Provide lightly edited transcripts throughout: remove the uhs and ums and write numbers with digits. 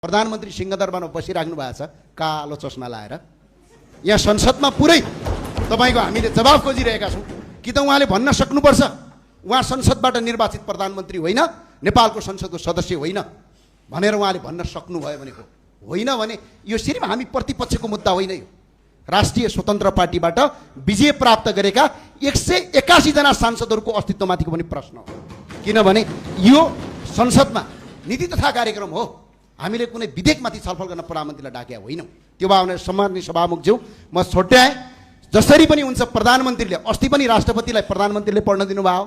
प्रधानमन्त्री सिंहदरबारमा बसिराख्नु भएको छ कालो चस्मा लाएर। यहाँ संसदमा पुरै तपाईको हामीले जवाफ खोजिरहेका छौँ कि त उहाँले भन्न सक्नुपर्छ उहाँ संसदबाट निर्वाचित प्रधानमन्त्री होइन, नेपालको संसदको सदस्य होइन भनेर उहाँले भन्न सक्नुभयो भनेको होइन भने यो सिर्फ हामी प्रतिपक्षको मुद्दा होइन। यो राष्ट्रिय स्वतन्त्र पार्टीबाट विजय प्राप्त गरेका 181 जना सांसदहरूको अस्तित्वमाथिको पनि प्रश्न हो। किनभने यो संसदमा नीति तथा कार्यक्रम हो, हामीले कुनै विधेयकमाथि छलफल गर्न प्रधानमन्त्रीलाई डाकेका होइनौँ। त्यो भावना सम्माननीय सभामुखज्यू म छोट्याएँ। जसरी पनि हुन्छ प्रधानमन्त्रीले अस्ति पनि राष्ट्रपतिलाई प्रधानमन्त्रीले पढ्न दिनुभयो,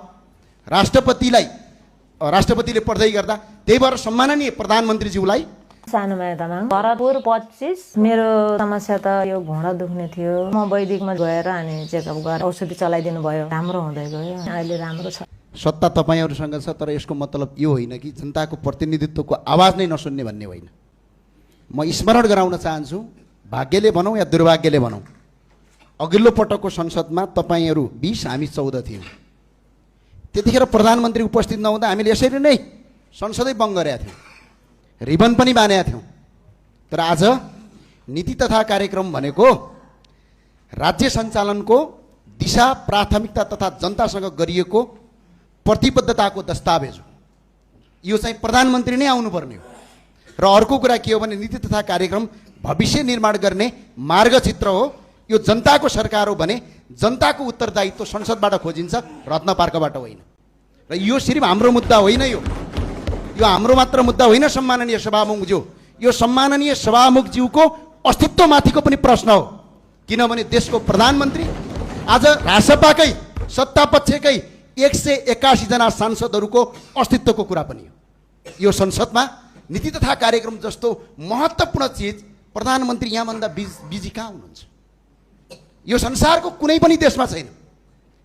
राष्ट्रपतिले पढ्दै गर्दा त्यही भएर सम्माननीय प्रधानमन्त्रीज्यूलाई सानोमाया तामाङ भरतपुर 25। मेरो समस्या त यो घुँडा दुख्ने थियो। म वैदिकमा गएर अनि चेकअप गरेर औषधि चलाइदिनु भयो, राम्रो हुँदै गयो, अहिले राम्रो छ। सत्ता तपाईँहरूसँग छ, तर यसको मतलब यो होइन कि जनताको प्रतिनिधित्वको आवाज नै नसुन्ने भन्ने होइन। म स्मरण गराउन चाहन्छु, भाग्यले भनौँ या दुर्भाग्यले भनौँ, अघिल्लो पटकको संसदमा तपाईँहरू 20 हामी 14 थियौँ। त्यतिखेर प्रधानमन्त्री उपस्थित नहुँदा हामीले यसरी नै संसदै बन्द गरेका थियौँ, रिबन पनि बानेका थियौँ। तर आज नीति तथा कार्यक्रम भनेको राज्य सञ्चालनको दिशा प्राथमिकता तथा जनतासँग गरिएको प्रतिबद्धताको दस्तावेज हो। यो चाहिँ प्रधानमन्त्री नै आउनुपर्ने हो। र अर्को कुरा के हो भने नीति तथा कार्यक्रम भविष्य निर्माण गर्ने मार्गचित्र हो। यो जनताको सरकार हो भने जनताको उत्तरदायित्व संसदबाट खोजिन्छ, रत्न पार्कबाट होइन। र यो सिर्फ हाम्रो मुद्दा होइन, यो हाम्रो मात्र मुद्दा होइन। सम्माननीय सभामुखज्यू, यो सम्माननीय सभामुखज्यूको अस्तित्वमाथिको पनि प्रश्न हो। किनभने देशको प्रधानमन्त्री आज रासपाकै सत्तापक्षकै 181 जना सांसदहरूको अस्तित्वको कुरा पनि हो। यो संसदमा नीति तथा कार्यक्रम जस्तो महत्त्वपूर्ण चिज प्रधानमन्त्री यहाँभन्दा बिजी कहाँ हुनुहुन्छ? यो संसारको कुनै पनि देशमा छैन।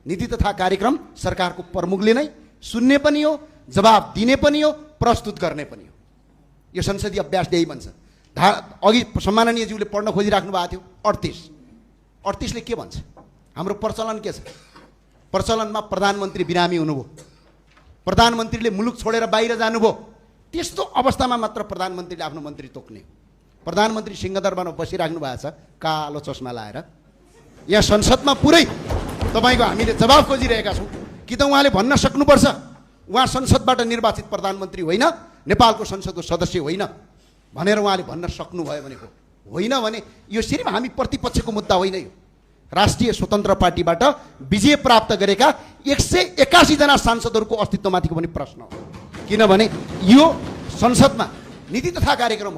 नीति तथा कार्यक्रम सरकारको प्रमुखले नै सुन्ने पनि हो, जवाब दिने पनि हो, प्रस्तुत गर्ने पनि हो। यो संसदीय अभ्यास यही भन्छ। अघि सम्माननीयज्यूले पढ्न खोजिराख्नु भएको थियो 38 ले के भन्छ? हाम्रो प्रचलन के छ? प्रचलनमा प्रधानमन्त्री बिरामी हुनुभयो, प्रधानमन्त्रीले मुलुक छोडेर बाहिर जानुभयो, त्यस्तो अवस्थामा मात्र प्रधानमन्त्रीले आफ्नो मन्त्री तोक्ने। प्रधानमन्त्री सिंहदरबारमा बसिराख्नु भएको छ कालो चस्मा लाएर। यहाँ संसदमा पुरै तपाईँको हामीले जवाफ खोजिरहेका छौँ कि त उहाँले भन्न सक्नुपर्छ उहाँ संसदबाट निर्वाचित प्रधानमन्त्री होइन, नेपालको संसदको सदस्य होइन भनेर उहाँले भन्न सक्नुभयो भनेको होइन भने यो सिर्फ हामी प्रतिपक्षको मुद्दा होइन। यो राष्ट्रिय स्वतन्त्र पार्टीबाट विजय प्राप्त गरेका 181 जना सांसदहरूको अस्तित्वमाथिको पनि प्रश्न हो। किनभने यो संसदमा नीति तथा कार्यक्रम हो।